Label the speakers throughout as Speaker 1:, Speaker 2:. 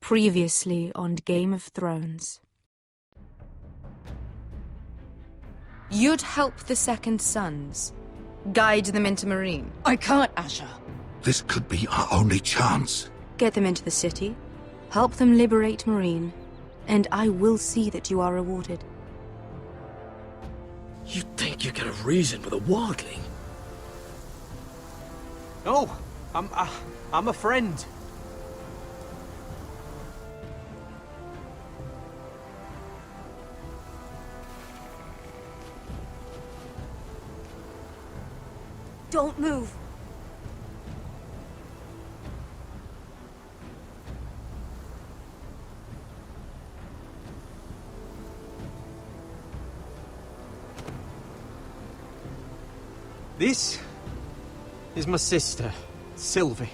Speaker 1: Previously on Game of Thrones. You'd help the Second Sons. Guide them into Marine.
Speaker 2: I can't, Asher.
Speaker 3: This could be our only chance.
Speaker 1: Get them into the city. Help them liberate Marine. And I will see that you are rewarded.
Speaker 4: You think you can reason with a wildling?
Speaker 5: No, I'm a friend.
Speaker 1: Don't move.
Speaker 5: This is my sister, Sylvie.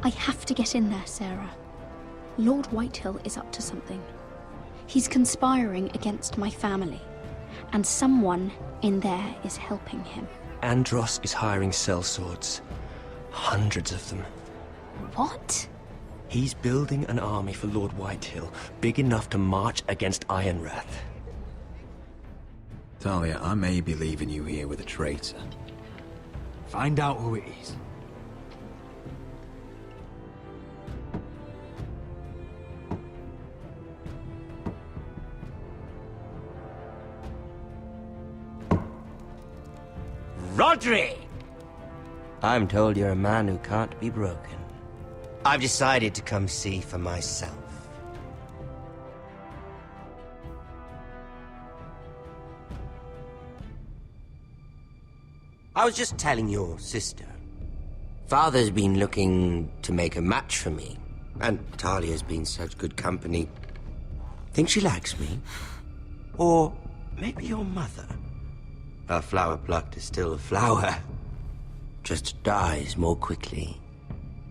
Speaker 6: I have to get in there, Sarah. Lord Whitehill is up to something. He's conspiring against my family, and someone in there is helping him.
Speaker 4: Andros is hiring sellswords. Hundreds of them.
Speaker 6: What?
Speaker 4: He's building an army for Lord Whitehill, big enough to march against Ironrath.
Speaker 7: Talia, I may be leaving you here with a traitor.
Speaker 5: Find out who it is.
Speaker 8: Rodri! I'm told you're a man who can't be broken. I've decided to come see for myself. I was just telling your sister. Father's been looking to make a match for me, and Talia's been such good company. Think she likes me? Or maybe your mother? A flower plucked is still a flower. Just dies more quickly.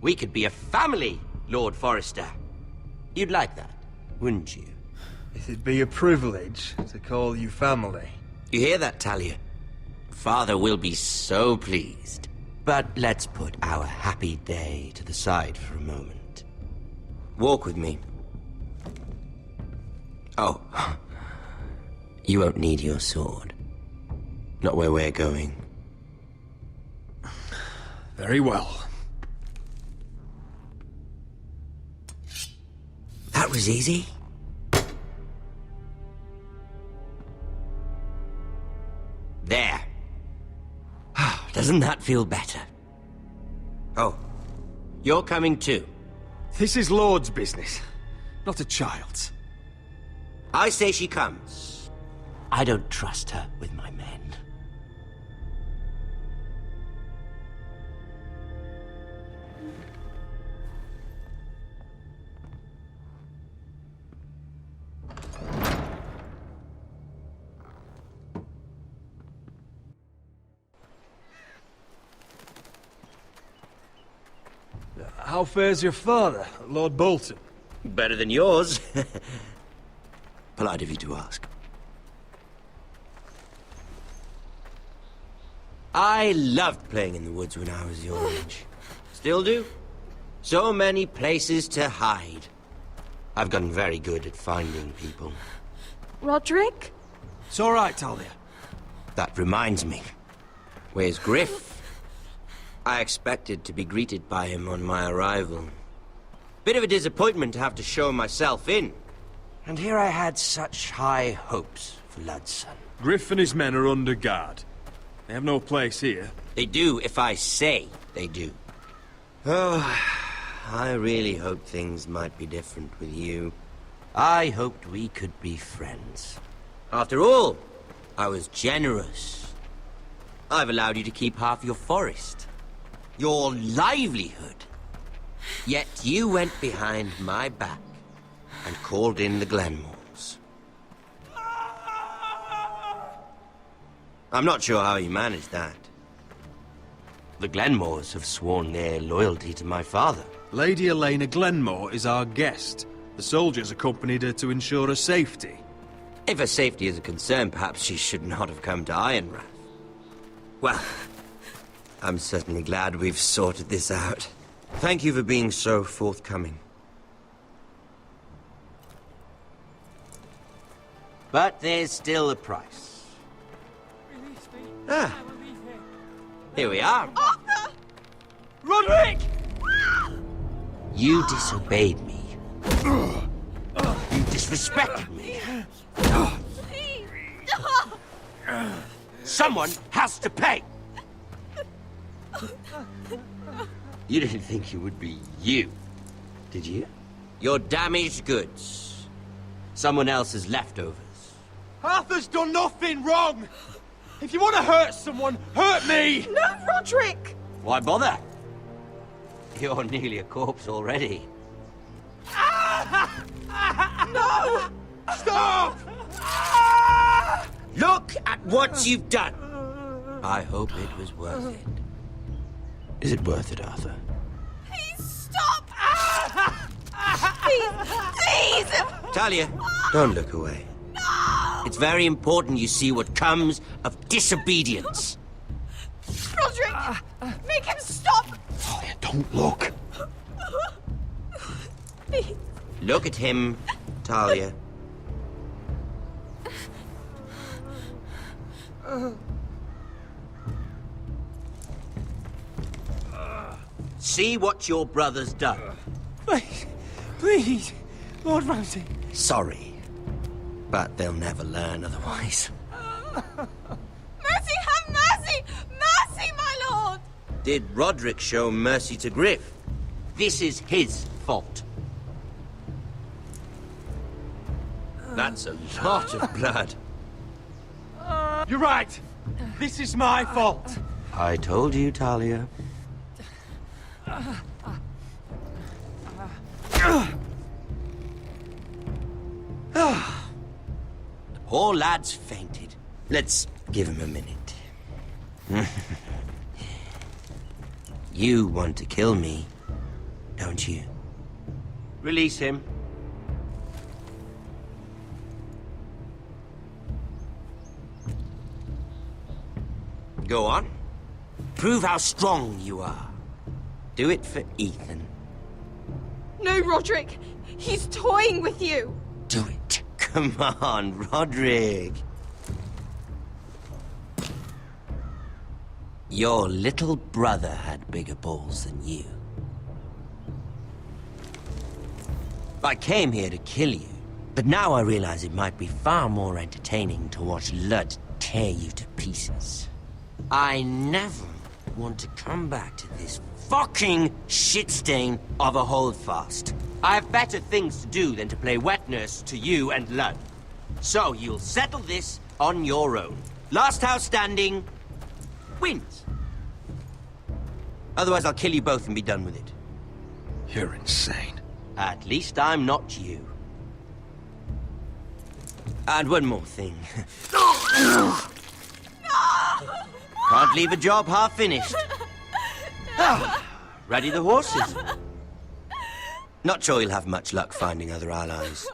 Speaker 8: We could be a family, Lord Forrester. You'd like that, wouldn't you?
Speaker 9: It'd be a privilege to call you family.
Speaker 8: You hear that, Talia? Father will be so pleased. But let's put our happy day to the side for a moment. Walk with me. Oh, you won't need your sword. Not where we're going.
Speaker 9: Very well.
Speaker 8: That was easy. There. Doesn't that feel better? Oh, you're coming too.
Speaker 5: This is Lord's business, not a child's.
Speaker 8: I say she comes. I don't trust her with my men.
Speaker 9: How fares your father, Lord Bolton?
Speaker 8: Better than yours. Polite of you to ask. I loved playing in the woods when I was your age. Still do. So many places to hide. I've gotten very good at finding people.
Speaker 1: Roderick?
Speaker 5: It's all right, Talia.
Speaker 8: That reminds me. Where's Griff? I expected to be greeted by him on my arrival. Bit of a disappointment to have to show myself in. And here I had such high hopes for Ludson.
Speaker 9: Griff and his men are under guard. They have no place here.
Speaker 8: They do if I say they do. Oh, I really hoped things might be different with you. I hoped we could be friends. After all, I was generous. I've allowed you to keep half your forest. Your livelihood. Yet you went behind my back and called in the Glenmores. I'm not sure how you managed that. The Glenmores have sworn their loyalty to my father.
Speaker 9: Lady Elena Glenmore is our guest. The soldiers accompanied her to ensure her safety.
Speaker 8: If her safety is a concern, perhaps she should not have come to Ironrath. Well, I'm certainly glad we've sorted this out. Thank you for being so forthcoming. But there's still a price. Ah. Here we are.
Speaker 2: Arthur!
Speaker 5: Roderick!
Speaker 8: You disobeyed me. You disrespected me. Someone has to pay! You didn't think it would be you, did you? Your damaged goods. Someone else's leftovers.
Speaker 5: Arthur's done nothing wrong! If you want to hurt someone, hurt me!
Speaker 2: No, Roderick!
Speaker 8: Why bother? You're nearly a corpse already.
Speaker 2: No!
Speaker 5: Stop!
Speaker 8: Look at what you've done! I hope it was worth it. Is it worth it, Arthur?
Speaker 2: Please stop! Please!
Speaker 8: Talia, don't look away.
Speaker 2: No!
Speaker 8: It's very important you see what comes of disobedience.
Speaker 2: Roderick! Make him stop!
Speaker 3: Talia, don't look.
Speaker 2: Please.
Speaker 8: Look at him, Talia. See what your brother's done.
Speaker 5: Please, please, Lord Ramsay.
Speaker 8: Sorry, but they'll never learn otherwise.
Speaker 2: Mercy, have mercy! Mercy, my lord!
Speaker 8: Did Roderick show mercy to Griff? This is his fault. That's a lot of blood.
Speaker 5: You're right. This is my fault.
Speaker 8: I told you, Talia. The poor lad's fainted. Let's give him a minute. You want to kill me, don't you? Release him. Go on. Prove how strong you are. Do it for Ethan.
Speaker 2: No, Roderick! He's toying with you!
Speaker 8: Do it. Come on, Roderick. Your little brother had bigger balls than you. I came here to kill you, but now I realize it might be far more entertaining to watch Lud tear you to pieces. I never want to come back to this fucking shit stain of a holdfast. I have better things to do than to play wet nurse to you and Lud. So you'll settle this on your own. Last house standing wins. Otherwise I'll kill you both and be done with it.
Speaker 3: You're insane.
Speaker 8: At least I'm not you. And one more thing. Can't leave a job half finished. Ready the horses? Not sure you'll have much luck finding other allies.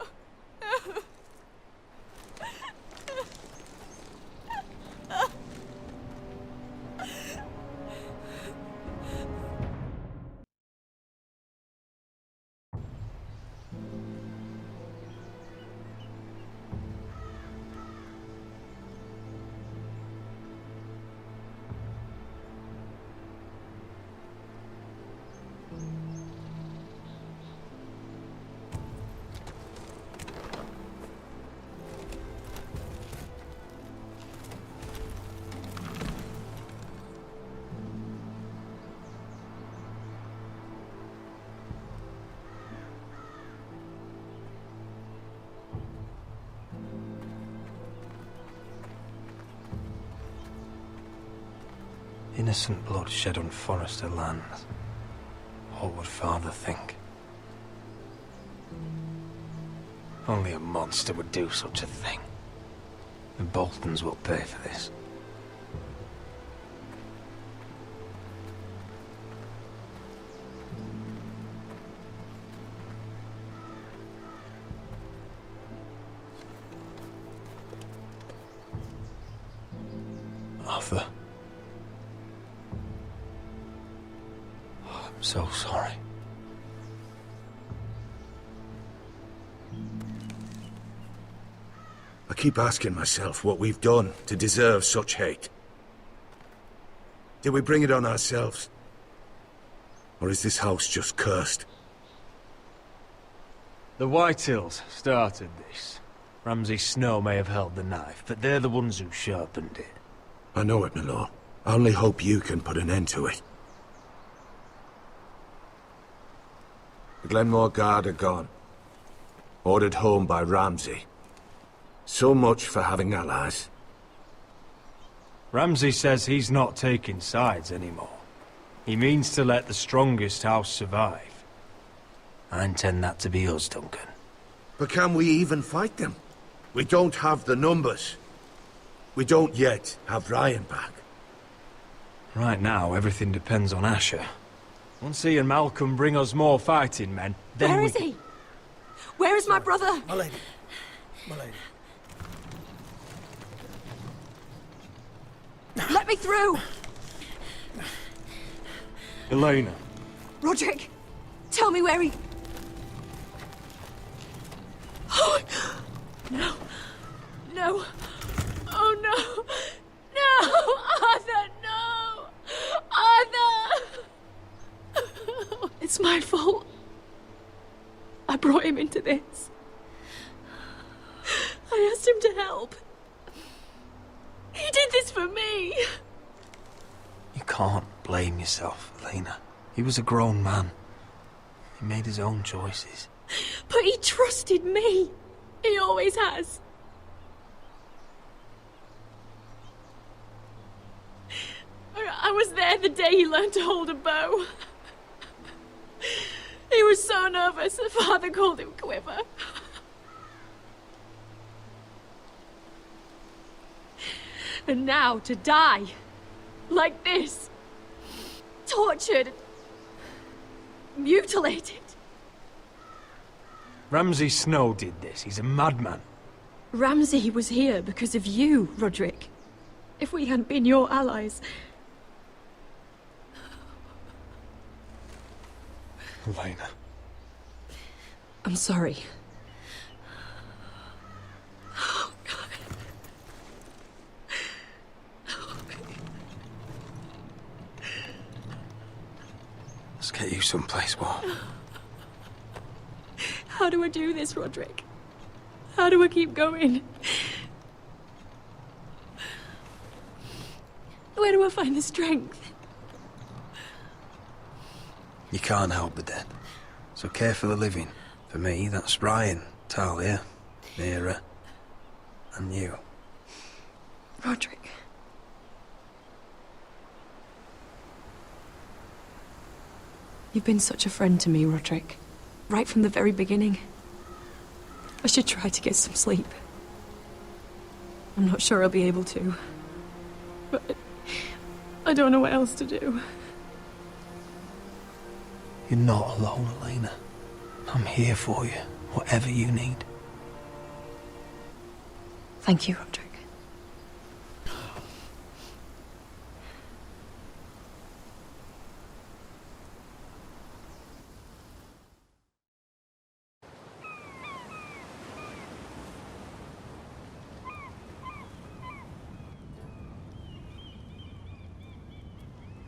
Speaker 10: Innocent blood shed on Forrester lands. What would Father think? Only a monster would do such a thing. The Boltons will pay for this. Arthur. so sorry.
Speaker 3: I keep asking myself what we've done to deserve such hate. Did we bring it on ourselves? Or is this house just cursed?
Speaker 10: The Whitehills started this. Ramsay Snow may have held the knife, but they're the ones who sharpened it.
Speaker 3: I know it, my lord. I only hope you can put an end to it. The Glenmore Guard are gone. Ordered home by Ramsay. So much for having allies.
Speaker 10: Ramsay says he's not taking sides anymore. He means to let the strongest house survive. I intend that to be us, Duncan.
Speaker 3: But can we even fight them? We don't have the numbers. We don't yet have Ryan back.
Speaker 10: Right now, everything depends on Asher. Once he and Malcolm bring us more fighting men, then
Speaker 2: Where is he? Where is my brother?
Speaker 3: My lady. My lady.
Speaker 2: Let me through!
Speaker 10: Elena.
Speaker 2: Roderick, tell me where he... Oh, no. No. Oh, no. No! Arthur, no! Arthur! It's my fault. I brought him into this. I asked him to help. He did this for me.
Speaker 10: You can't blame yourself, Elena. He was a grown man. He made his own choices.
Speaker 2: But he trusted me. He always has. I was there the day he learned to hold a bow. He was so nervous, the father called him Quiver. And now to die, like this, tortured, mutilated.
Speaker 10: Ramsay Snow did this. He's a madman.
Speaker 2: Ramsay was here because of you, Roderick. If we hadn't been your allies...
Speaker 10: Elena.
Speaker 2: I'm sorry.
Speaker 10: Let's get you someplace warm.
Speaker 2: How do I do this, Roderick? How do I keep going? Where do I find the strength?
Speaker 10: You can't help the dead. So care for the living. For me, that's Ryan, Talia, Mira, and you.
Speaker 2: Roderick. You've been such a friend to me, Roderick. Right from the very beginning. I should try to get some sleep. I'm not sure I'll be able to. But I don't know what else to do.
Speaker 10: You're not alone, Elena. I'm here for you, whatever you need.
Speaker 2: Thank you, Roderick.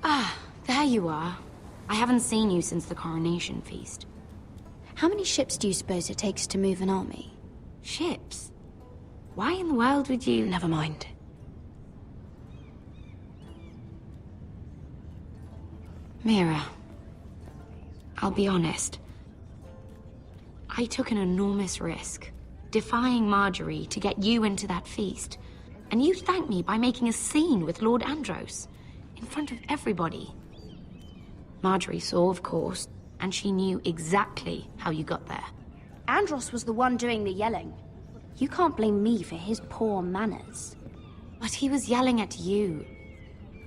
Speaker 11: Ah, there you are. I haven't seen you since the coronation feast.
Speaker 6: How many ships do you suppose it takes to move an army?
Speaker 11: Ships? Why in the world would you...
Speaker 2: Never mind.
Speaker 11: Mira, I'll be honest. I took an enormous risk, defying Marjorie to get you into that feast. And you thanked me by making a scene with Lord Andros, in front of everybody. Marjorie saw, of course, and she knew exactly how you got there.
Speaker 6: Andros was the one doing the yelling. You can't blame me for his poor manners.
Speaker 11: But he was yelling at you.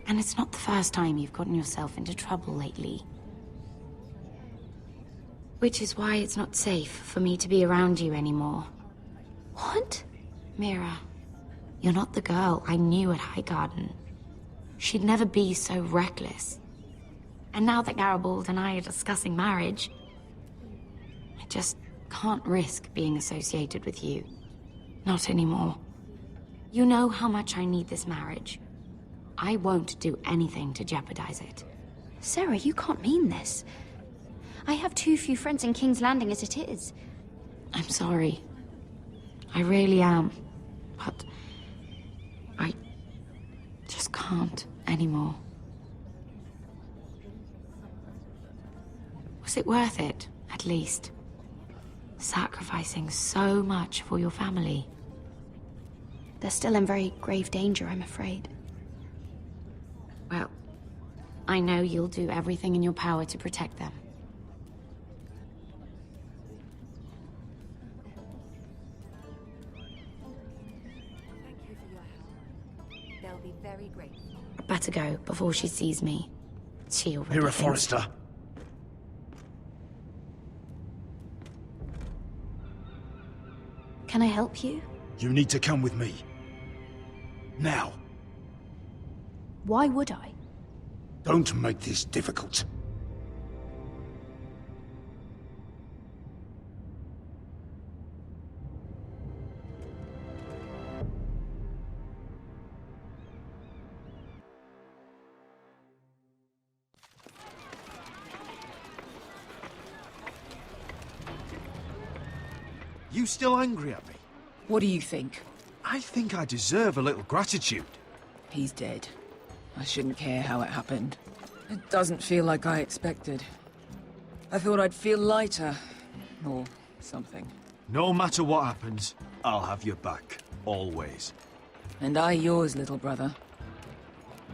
Speaker 11: And it's not the first time you've gotten yourself into trouble lately. Which is why it's not safe for me to be around you anymore.
Speaker 6: What?
Speaker 11: Mira, you're not the girl I knew at Highgarden. She'd never be so reckless. And now that Garibald and I are discussing marriage, I just can't risk being associated with you. Not anymore. You know how much I need this marriage. I won't do anything to jeopardize it.
Speaker 6: Sarah, you can't mean this. I have too few friends in King's Landing as it is.
Speaker 11: I'm sorry. I really am. But I just can't anymore. Was it worth it, at least? Sacrificing so much for your family.
Speaker 6: They're still in very grave danger, I'm afraid.
Speaker 11: Well, I know you'll do everything in your power to protect them.
Speaker 1: They'll be very grateful.
Speaker 11: I'd better go before she sees me. She already
Speaker 9: You're a
Speaker 11: thinks-
Speaker 9: Forrester.
Speaker 6: Can I help you?
Speaker 3: You need to come with me. Now.
Speaker 6: Why would I?
Speaker 3: Don't make this difficult.
Speaker 5: You still angry at me?
Speaker 12: What do you think?
Speaker 5: I think I deserve a little gratitude.
Speaker 12: He's dead. I shouldn't care how it happened. It doesn't feel like I expected. I thought I'd feel lighter. Or something.
Speaker 5: No matter what happens, I'll have your back. Always.
Speaker 12: And I yours, little brother.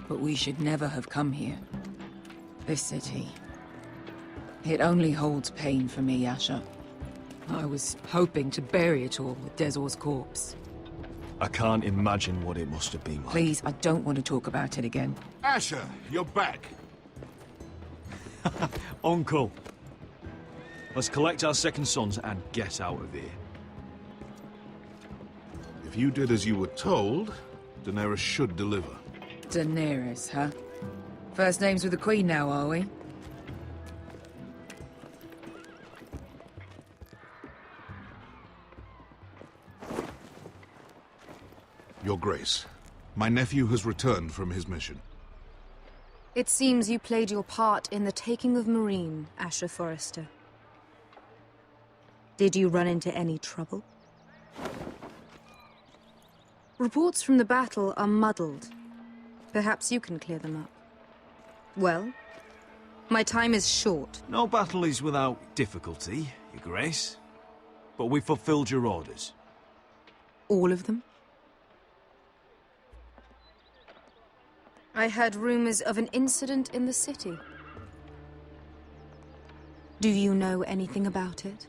Speaker 12: But we should never have come here. This city. It only holds pain for me, Asher. I was hoping to bury it all with Dezor's corpse.
Speaker 9: I can't imagine what it must have been like.
Speaker 12: Please, I don't want to talk about it again.
Speaker 3: Asher, you're back.
Speaker 9: Uncle. Let's collect our second sons and get out of here.
Speaker 13: If you did as you were told, Daenerys should deliver.
Speaker 12: Daenerys, huh? First names with the Queen now, are we?
Speaker 13: Your Grace, my nephew has returned from his mission.
Speaker 1: It seems you played your part in the taking of Meereen, Asher Forrester. Did you run into any trouble? Reports from the battle are muddled. Perhaps you can clear them up. Well, my time is short.
Speaker 9: No battle is without difficulty, Your Grace. But we fulfilled your orders.
Speaker 1: All of them? I heard rumors of an incident in the city. Do you know anything about it?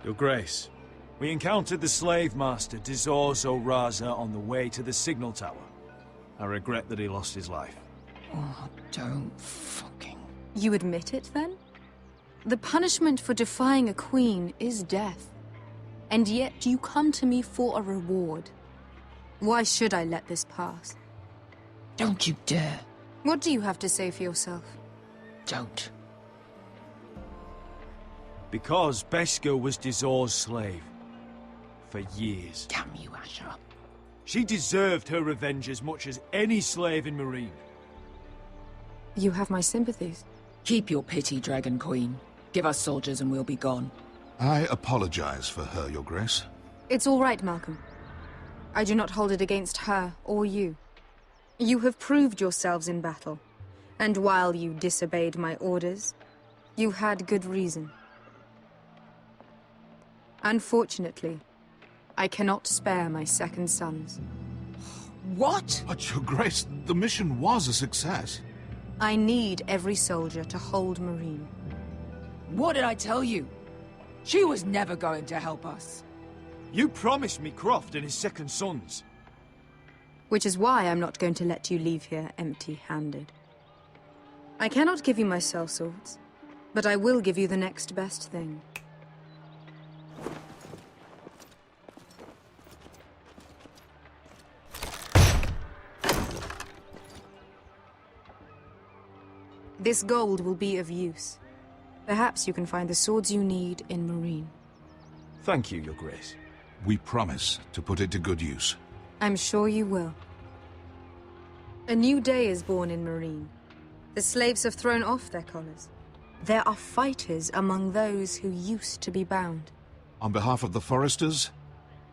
Speaker 9: Your Grace, we encountered the slave master Dezor Zoraza on the way to the signal tower. I regret that he lost his life.
Speaker 12: Oh, don't fucking...
Speaker 1: You admit it, then? The punishment for defying a queen is death. And yet you come to me for a reward. Why should I let this pass?
Speaker 12: Don't you dare.
Speaker 1: What do you have to say for yourself?
Speaker 12: Don't.
Speaker 9: Because Beskha was Dezor's slave. For years.
Speaker 12: Damn you, Asher.
Speaker 9: She deserved her revenge as much as any slave in Meereen.
Speaker 1: You have my sympathies.
Speaker 12: Keep your pity, Dragon Queen. Give us soldiers and we'll be gone.
Speaker 13: I apologize for her, Your Grace.
Speaker 1: It's all right, Malcolm. I do not hold it against her or you. You have proved yourselves in battle, and while you disobeyed my orders, you had good reason. Unfortunately, I cannot spare my second sons.
Speaker 12: What?
Speaker 13: But, Your Grace, the mission was a success.
Speaker 1: I need every soldier to hold Meereen.
Speaker 12: What did I tell you? She was never going to help us.
Speaker 9: You promised me Croft and his second sons.
Speaker 1: Which is why I'm not going to let you leave here empty-handed. I cannot give you my sellswords, but I will give you the next best thing. This gold will be of use. Perhaps you can find the swords you need in Marine.
Speaker 9: Thank you, Your Grace.
Speaker 13: We promise to put it to good use.
Speaker 1: I'm sure you will. A new day is born in Marine. The slaves have thrown off their collars. There are fighters among those who used to be bound.
Speaker 13: On behalf of the Forresters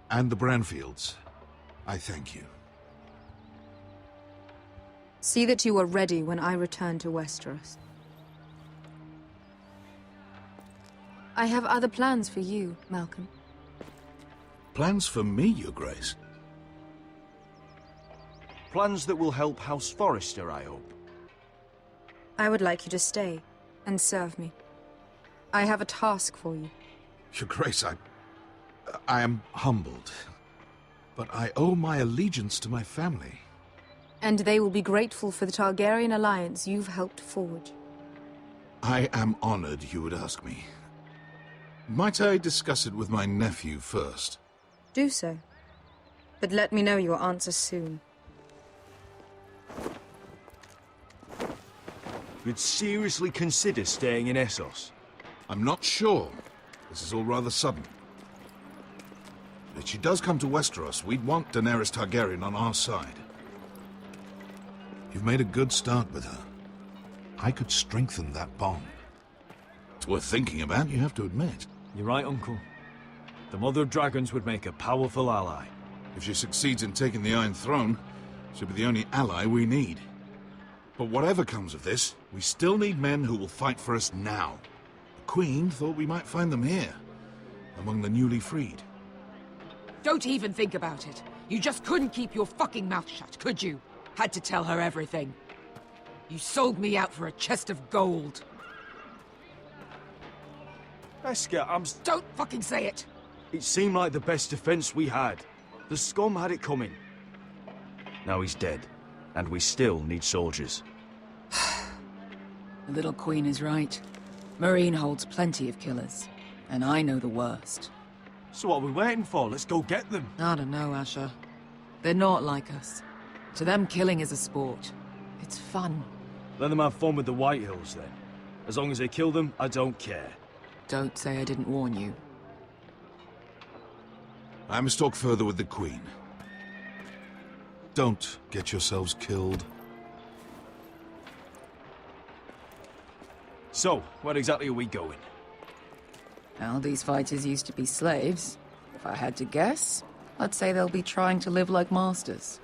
Speaker 13: and the Branfields, I thank you.
Speaker 1: See that you are ready when I return to Westeros. I have other plans for you, Malcolm.
Speaker 13: Plans for me, Your Grace?
Speaker 9: Plans that will help House Forrester, I hope.
Speaker 1: I would like you to stay and serve me. I have a task for you.
Speaker 13: Your Grace, I am humbled. But I owe my allegiance to my family.
Speaker 1: And they will be grateful for the Targaryen alliance you've helped forge.
Speaker 13: I am honored you would ask me. Might I discuss it with my nephew first?
Speaker 1: Do so. But let me know your answer soon.
Speaker 9: You'd seriously consider staying in Essos?
Speaker 13: I'm not sure. This is all rather sudden. If she does come to Westeros, we'd want Daenerys Targaryen on our side. You've made a good start with her. I could strengthen that bond. It's worth thinking about, you have to admit.
Speaker 9: You're right, Uncle. The Mother of Dragons would make a powerful ally.
Speaker 13: If she succeeds in taking the Iron Throne, she'll be the only ally we need. But whatever comes of this, we still need men who will fight for us now. The Queen thought we might find them here, among the newly freed.
Speaker 12: Don't even think about it. You just couldn't keep your fucking mouth shut, could you? Had to tell her everything. You sold me out for a chest of gold.
Speaker 9: Beskha,
Speaker 12: Don't fucking say it!
Speaker 9: It seemed like the best defense we had. The scum had it coming. Now he's dead, and we still need soldiers.
Speaker 12: The little queen is right. Marine holds plenty of killers, and I know the worst.
Speaker 9: So what are we waiting for? Let's go get them.
Speaker 12: I don't know, Asher. They're not like us. To them, killing is a sport. It's fun.
Speaker 9: Let them have fun with the White Hills, then. As long as they kill them, I don't care.
Speaker 12: Don't say I didn't warn you.
Speaker 13: I must talk further with the Queen. Don't get yourselves killed.
Speaker 9: So, where exactly are we going?
Speaker 12: Well, these fighters used to be slaves. If I had to guess, I'd say they'll be trying to live like masters.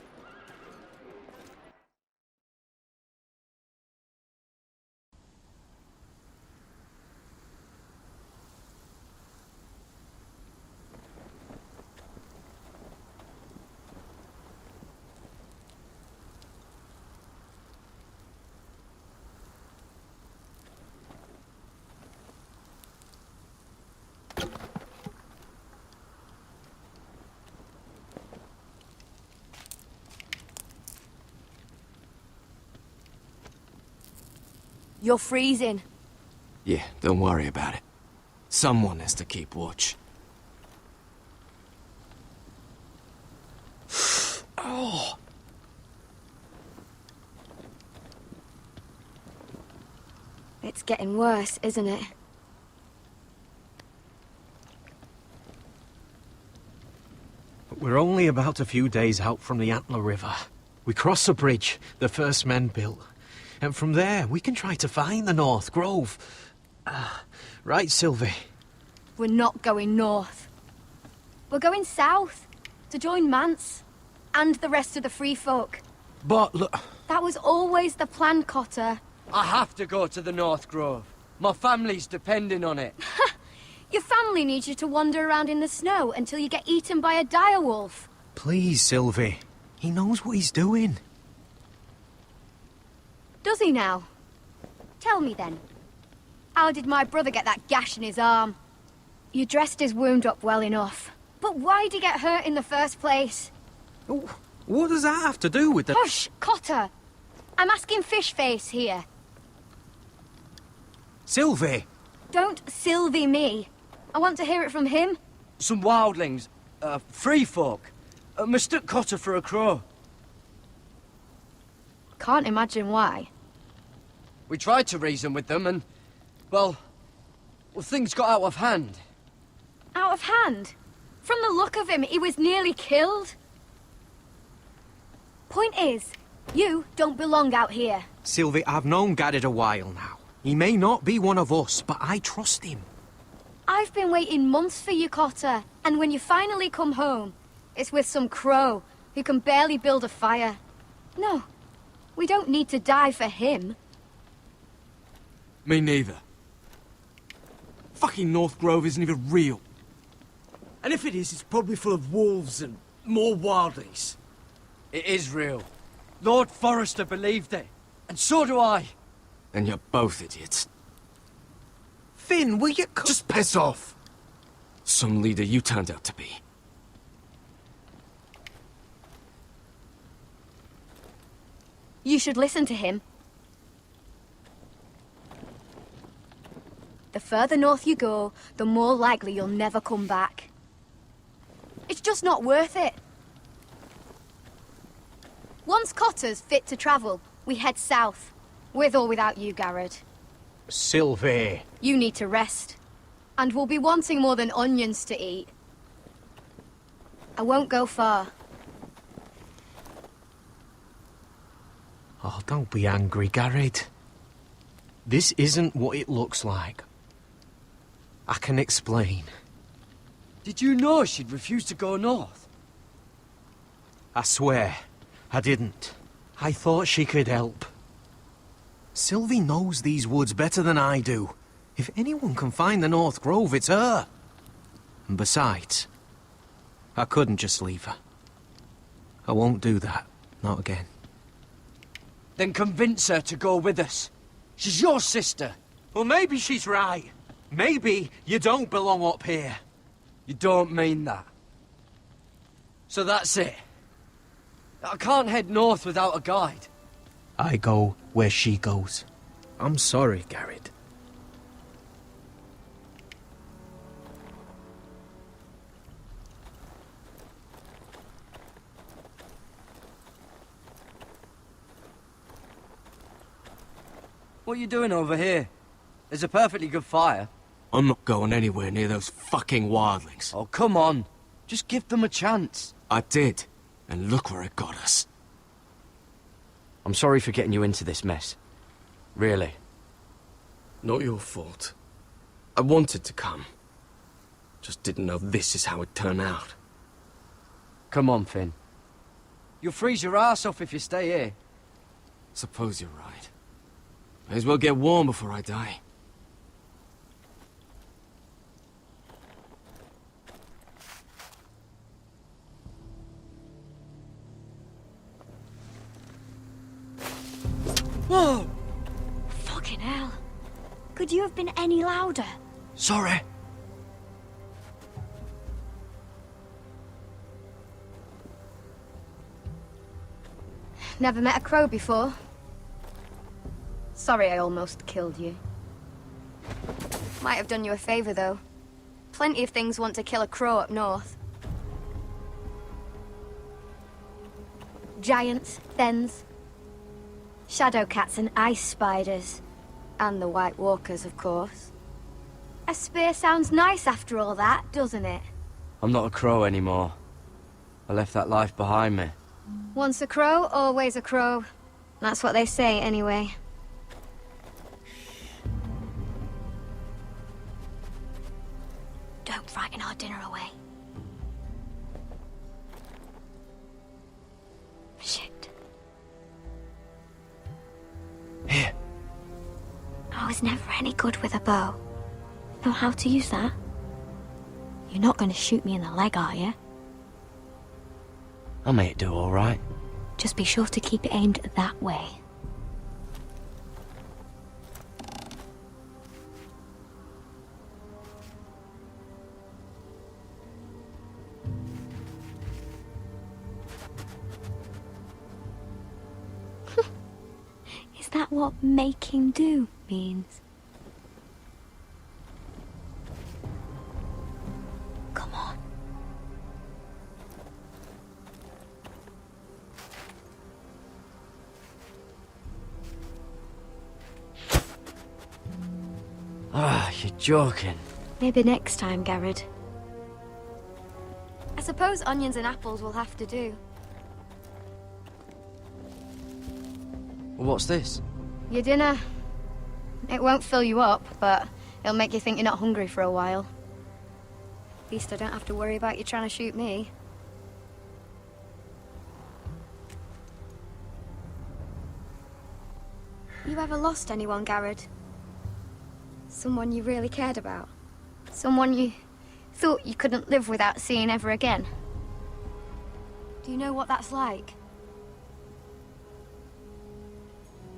Speaker 14: You're freezing.
Speaker 4: Yeah, don't worry about it. Someone has to keep watch. Oh!
Speaker 14: It's getting worse, isn't it?
Speaker 4: We're only about a few days out from the Antler River. We cross the bridge the first men built. And from there, we can try to find the North Grove. Right, Sylvie?
Speaker 14: We're not going north. We're going south, to join Mance, and the rest of the Free Folk.
Speaker 4: But look...
Speaker 14: That was always the plan, Cotter.
Speaker 8: I have to go to the North Grove. My family's depending on it.
Speaker 14: Your family needs you to wander around in the snow until you get eaten by a direwolf.
Speaker 4: Please, Sylvie. He knows what he's doing.
Speaker 14: Does he now? Tell me then. How did my brother get that gash in his arm? You dressed his wound up well enough. But why'd he get hurt in the first place?
Speaker 4: What does that have to do with the...
Speaker 14: Hush, Cotter! I'm asking Fishface here.
Speaker 4: Sylvie!
Speaker 14: Don't Sylvie me. I want to hear it from him.
Speaker 8: Some wildlings, free folk, mistook Cotter for a crow.
Speaker 14: Can't imagine why.
Speaker 15: We tried to reason with them and, well, things got out of hand.
Speaker 14: Out of hand? From the look of him, he was nearly killed. Point is, you don't belong out here.
Speaker 4: Sylvie, I've known Garrett a while now. He may not be one of us, but I trust him.
Speaker 14: I've been waiting months for you, Cotter, and when you finally come home, it's with some crow who can barely build a fire. No, we don't need to die for him.
Speaker 15: Me neither. Fucking North Grove isn't even real. And if it is, it's probably full of wolves and more wildlings. It is real. Lord Forrester believed it, and so do I. And you're both idiots.
Speaker 4: Finn, will you
Speaker 15: just piss off? Some leader you turned out to be.
Speaker 14: You should listen to him. The further north you go, the more likely you'll never come back. It's just not worth it. Once Cotter's fit to travel, we head south. With or without you, Garrett.
Speaker 4: Sylvie.
Speaker 14: You need to rest. And we'll be wanting more than onions to eat. I won't go far.
Speaker 4: Oh, don't be angry, Garrett. This isn't what it looks like. I can explain.
Speaker 15: Did you know she'd refused to go north?
Speaker 4: I swear, I didn't. I thought she could help. Sylvie knows these woods better than I do. If anyone can find the North Grove, it's her. And besides, I couldn't just leave her. I won't do that. Not again.
Speaker 15: Then convince her to go with us. She's your sister.
Speaker 4: Well, maybe she's right. Maybe you don't belong up here.
Speaker 15: You don't mean that. So that's it. I can't head north without a guide.
Speaker 4: I go where she goes. I'm sorry, Garrett.
Speaker 15: What are you doing over here? There's a perfectly good fire.
Speaker 16: I'm not going anywhere near those fucking wildlings.
Speaker 15: Oh, come on. Just give them a chance.
Speaker 16: I did, and look where it got us.
Speaker 15: I'm sorry for getting you into this mess. Really.
Speaker 16: Not your fault. I wanted to come. Just didn't know this is how it'd turn out.
Speaker 15: Come on, Finn. You'll freeze your ass off if you stay here.
Speaker 16: Suppose you're right. May as well get warm before I die.
Speaker 14: Whoa! Fucking hell. Could you have been any louder?
Speaker 15: Sorry.
Speaker 14: Never met a crow before. Sorry I almost killed you. Might have done you a favor, though. Plenty of things want to kill a crow up north. Giants, thens, shadow cats and ice spiders. And the White Walkers, of course. A spear sounds nice after all that, doesn't it?
Speaker 15: I'm not a crow anymore. I left that life behind me.
Speaker 14: Once a crow, always a crow. That's what they say, anyway. Don't frighten our dinner away. Shit.
Speaker 15: Here.
Speaker 14: I was never any good with a bow. Know how to use that? You're not going to shoot me in the leg, are you?
Speaker 15: I may do all right.
Speaker 14: Just be sure to keep it aimed that way. Is that what making do means? Come on.
Speaker 15: Ah, you're joking.
Speaker 6: Maybe next time, Garrett.
Speaker 14: I suppose onions and apples will have to do.
Speaker 15: What's this?
Speaker 14: Your dinner. It won't fill you up, but it'll make you think you're not hungry for a while. At least I don't have to worry about you trying to shoot me. You ever lost anyone, Garrett? Someone you really cared about? Someone you thought you couldn't live without seeing ever again? Do you know what that's like?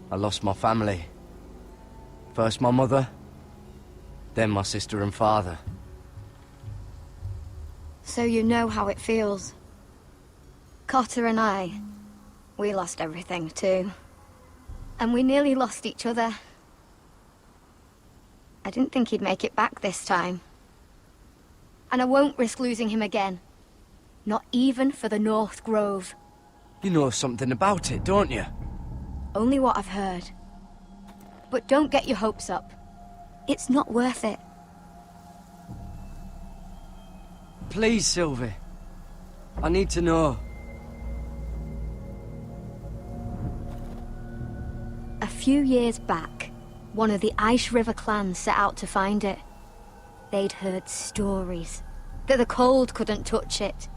Speaker 15: I lost my family. First my mother, then my sister and father.
Speaker 14: So you know how it feels. Cotter and I, we lost everything too. And we nearly lost each other. I didn't think he'd make it back this time. And I won't risk losing him again. Not even for the North Grove.
Speaker 15: You know something about it, don't you?
Speaker 14: Only what I've heard. But don't get your hopes up. It's not worth it.
Speaker 15: Please, Sylvie. I need to know.
Speaker 14: A few years back, one of the Ice River clans set out to find it. They'd heard stories that the cold couldn't touch it,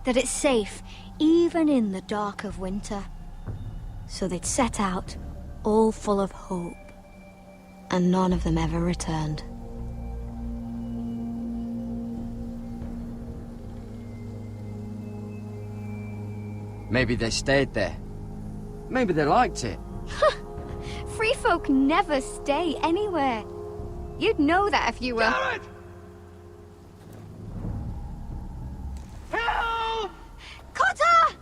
Speaker 14: that it's safe even in the dark of winter. So they'd set out, all full of hope, and none of them ever returned.
Speaker 15: Maybe they stayed there. Maybe they liked it.
Speaker 14: Free folk never stay anywhere. You'd know that if you were...
Speaker 5: Garrett! Help!
Speaker 14: Cotter!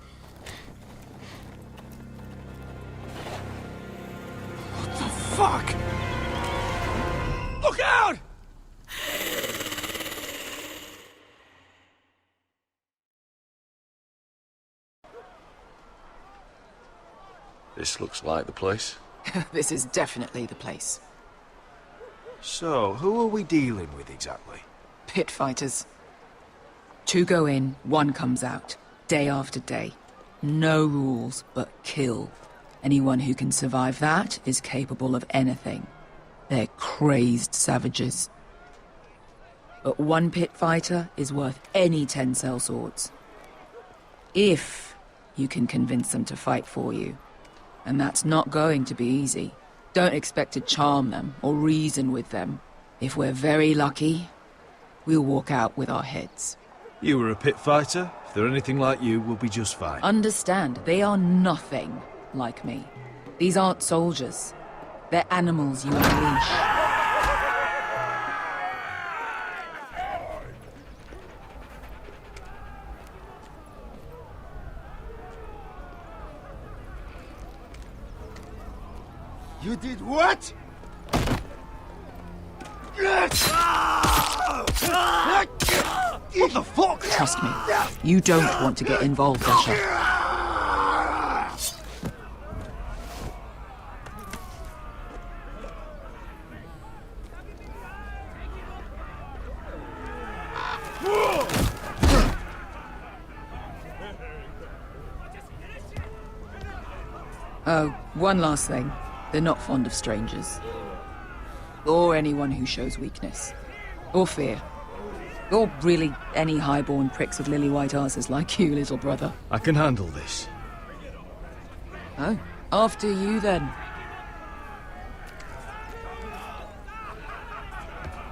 Speaker 5: What the fuck? Look out!
Speaker 17: This looks like the place.
Speaker 12: This is definitely the place.
Speaker 17: So, who are we dealing with exactly?
Speaker 12: Pit fighters. 2 go in, 1 comes out. Day after day. No rules, but kill. Anyone who can survive that is capable of anything. They're crazed savages. But 1 pit fighter is worth any 10 sellswords. If you can convince them to fight for you. And that's not going to be easy. Don't expect to charm them or reason with them. If we're very lucky, we'll walk out with our heads.
Speaker 9: You were a pit fighter. If they're anything like you, we'll be just fine.
Speaker 12: Understand, they are nothing like me. These aren't soldiers. They're animals you unleash.
Speaker 5: You did what?
Speaker 12: What the fuck? Trust me, you don't want to get involved, Asher. Oh, one last thing. They're not fond of strangers. Or anyone who shows weakness. Or fear. Or really any highborn pricks with lily-white asses like you, little brother.
Speaker 9: I can handle this.
Speaker 12: Oh, after you then.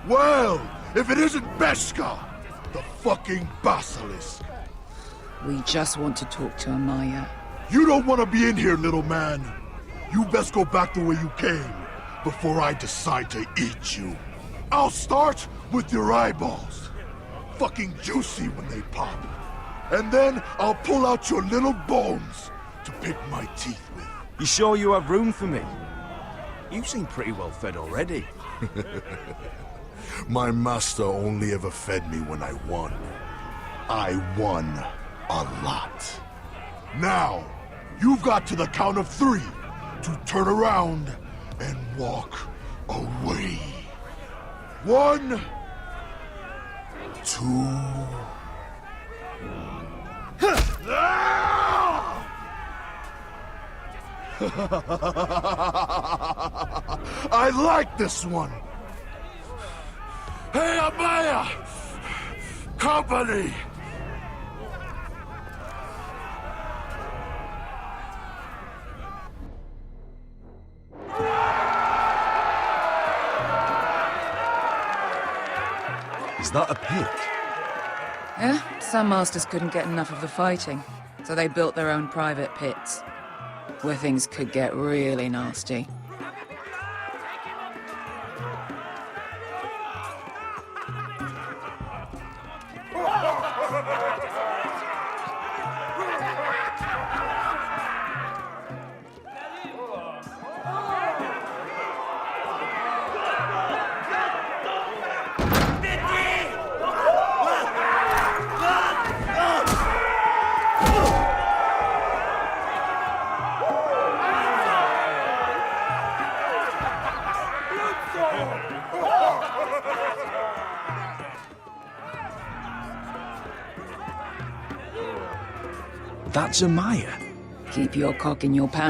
Speaker 18: Well, if it isn't Beshka, the fucking basilisk.
Speaker 12: We just want to talk to Amaya.
Speaker 18: You don't want to be in here, little man. You best go back the way you came, before I decide to eat you. I'll start with your eyeballs. Fucking juicy when they pop. And then I'll pull out your little bones to pick my teeth with.
Speaker 9: You sure you have room for me? You seem pretty well fed already.
Speaker 18: My master only ever fed me when I won. I won a lot. Now, you've got to the count of 3 to turn around and walk away. 1, 2. I like this one. Hey, Amaya! Company!
Speaker 17: Is that a pit?
Speaker 12: Yeah, some masters couldn't get enough of the fighting, so they built their own private pits, where things could get really nasty.
Speaker 17: That's Amaya.
Speaker 12: Keep your cock in your pants.